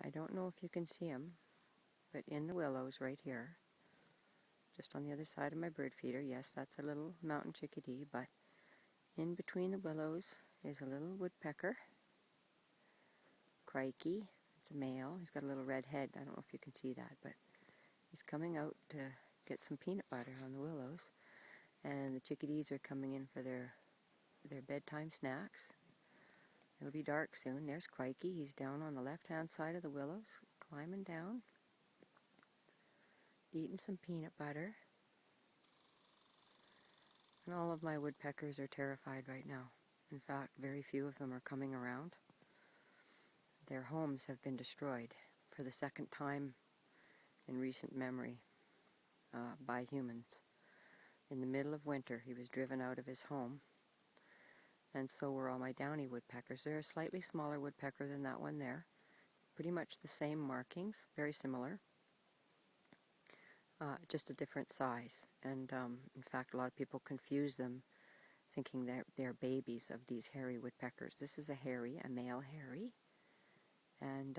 I don't know if you can see them, but in the willows right here, just on the other side of my bird feeder, yes, that's a little mountain chickadee, but in between the willows is a little woodpecker, Crikey. It's a male. He's got a little red head. I don't know if you can see that, but he's coming out to get some peanut butter on the willows. And the chickadees are coming in for their bedtime snacks. It'll be dark soon. There's Crikey. He's down on the left-hand side of the willows, climbing down, eating some peanut butter. And all of my woodpeckers are terrified right now. In fact, very few of them are coming around. Their homes have been destroyed for the second time in recent memory by humans. In the middle of winter, he was driven out of his home, and so were all my downy woodpeckers. They're a slightly smaller woodpecker than that one there. Pretty much the same markings, very similar, just a different size. And in fact, a lot of people confuse them, thinking that they're babies of these hairy woodpeckers. This is a male hairy, and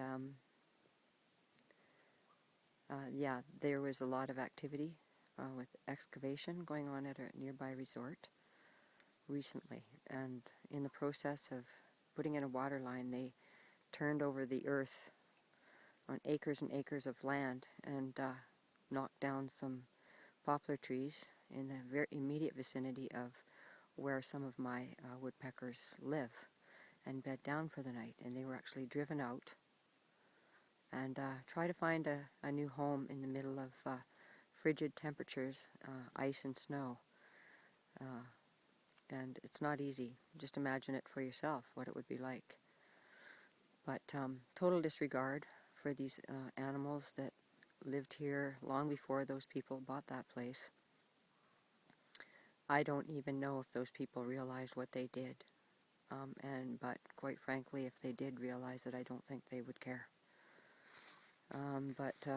yeah, there was a lot of activity with excavation going on at a nearby resort recently, and in the process of putting in a water line, they turned over the earth on acres and acres of land and knocked down some poplar trees in the very immediate vicinity of where some of my woodpeckers live and bed down for the night. And they were actually driven out and try to find a new home in the middle of frigid temperatures, ice and snow. And it's not easy. Just imagine it for yourself, what it would be like. But total disregard for these animals that lived here long before those people bought that place. I don't even know if those people realized what they did. But quite frankly, if they did realize it, I don't think they would care. But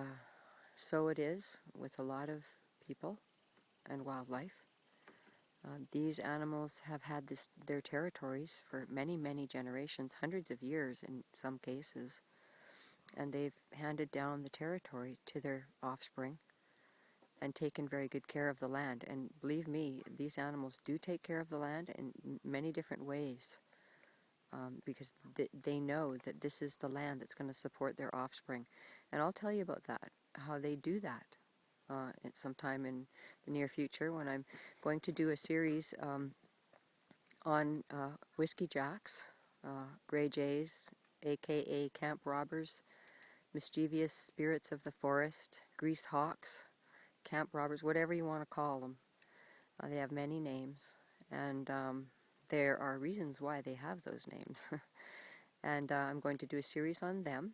so it is with a lot of people and wildlife. These animals have had their territories for many, many generations, hundreds of years in some cases, and they've handed down the territory to their offspring and taken very good care of the land. And believe me, these animals do take care of the land in many different ways, because they know that this is the land that's going to support their offspring. And I'll tell you about that, how they do that. Sometime in the near future, when I'm going to do a series on whiskey jacks, gray jays, aka camp robbers, mischievous spirits of the forest, grease hawks, camp robbers, whatever you want to call them. They have many names, and there are reasons why they have those names. And I'm going to do a series on them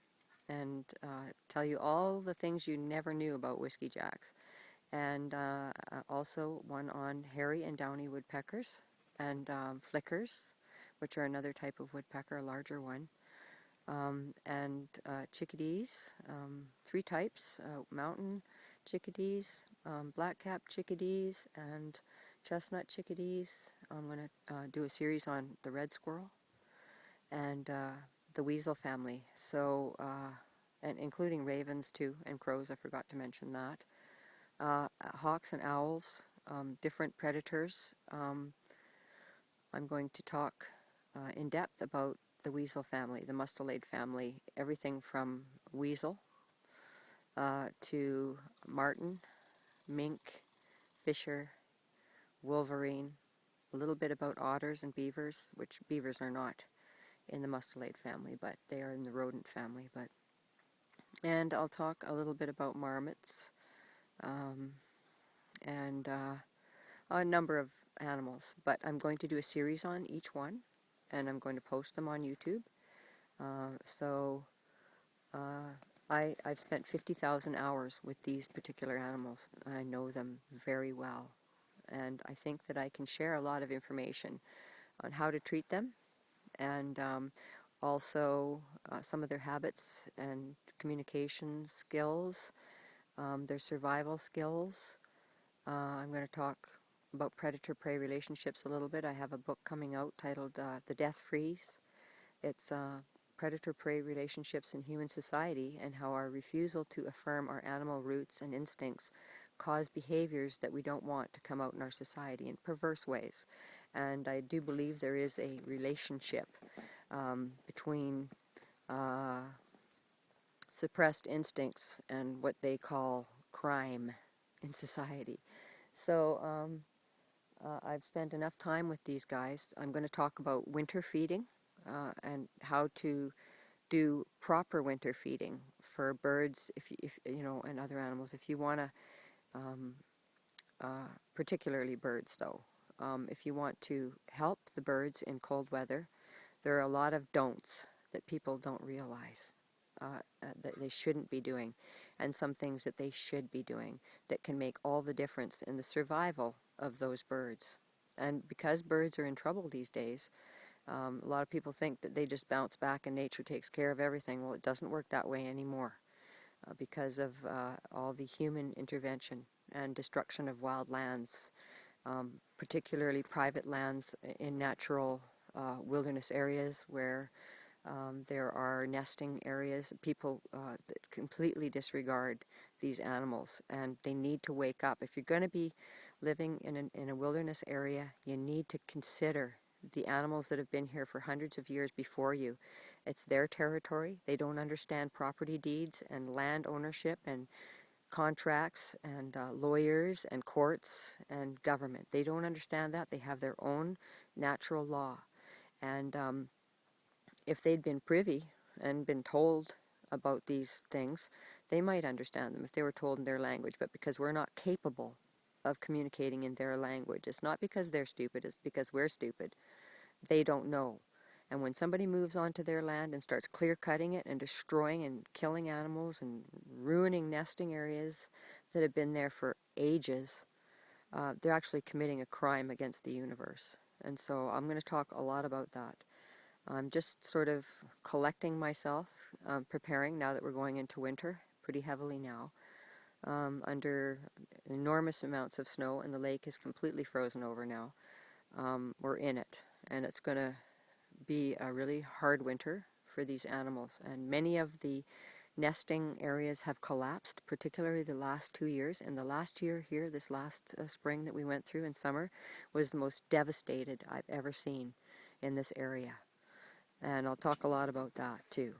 and tell you all the things you never knew about whiskey jacks. And also one on hairy and downy woodpeckers and flickers, which are another type of woodpecker, a larger one. And chickadees, three types, mountain chickadees, black-capped chickadees, and chestnut chickadees. I'm going to do a series on the red squirrel and the weasel family, so and including ravens too, and crows. I forgot to mention that. Hawks and owls, different predators. I'm going to talk in depth about the weasel family, the mustelid family, everything from weasel to marten, mink, fisher, wolverine, a little bit about otters and beavers, which beavers are not in the mustelid family, but they are in the rodent family. And I'll talk a little bit about marmots and a number of animals, but I'm going to do a series on each one, and I'm going to post them on YouTube. I've spent 50,000 hours with these particular animals, and I know them very well. And I think that I can share a lot of information on how to treat them, and also some of their habits and communication skills, their survival skills. I'm going to talk about predator-prey relationships a little bit. I have a book coming out titled The Death Freeze. It's predator-prey relationships in human society and how our refusal to affirm our animal roots and instincts cause behaviors that we don't want to come out in our society in perverse ways. And I do believe there is a relationship between suppressed instincts and what they call crime in society. So I've spent enough time with these guys. I'm going to talk about winter feeding and how to do proper winter feeding for birds, if you know, and other animals. If you want to, particularly birds, though, if you want to help the birds in cold weather, there are a lot of don'ts that people don't realize that they shouldn't be doing, and some things that they should be doing that can make all the difference in the survival of those birds. And because birds are in trouble these days, a lot of people think that they just bounce back and nature takes care of everything. Well, it doesn't work that way anymore because of all the human intervention and destruction of wild lands, particularly private lands in natural wilderness areas where there are nesting areas. People that completely disregard these animals, and they need to wake up. If you're going to be living in a wilderness area, you need to consider the animals that have been here for hundreds of years before you. It's their territory. They don't understand property deeds and land ownership and contracts and lawyers and courts and government. They don't understand that. They have their own natural law. And if they'd been privy and been told about these things, they might understand them if they were told in their language. But because we're not capable of communicating in their language, it's not because they're stupid, it's because we're stupid. They don't know. And when somebody moves onto their land and starts clear-cutting it and destroying and killing animals and ruining nesting areas that have been there for ages, they're actually committing a crime against the universe. And so I'm going to talk a lot about that. I'm just sort of collecting myself, preparing now that we're going into winter pretty heavily now, under enormous amounts of snow, and the lake is completely frozen over now. We're in it, and it's going to be a really hard winter for these animals, and many of the nesting areas have collapsed, particularly the last 2 years. And the last year here, this last spring that we went through in summer, was the most devastated I've ever seen in this area. And I'll talk a lot about that too.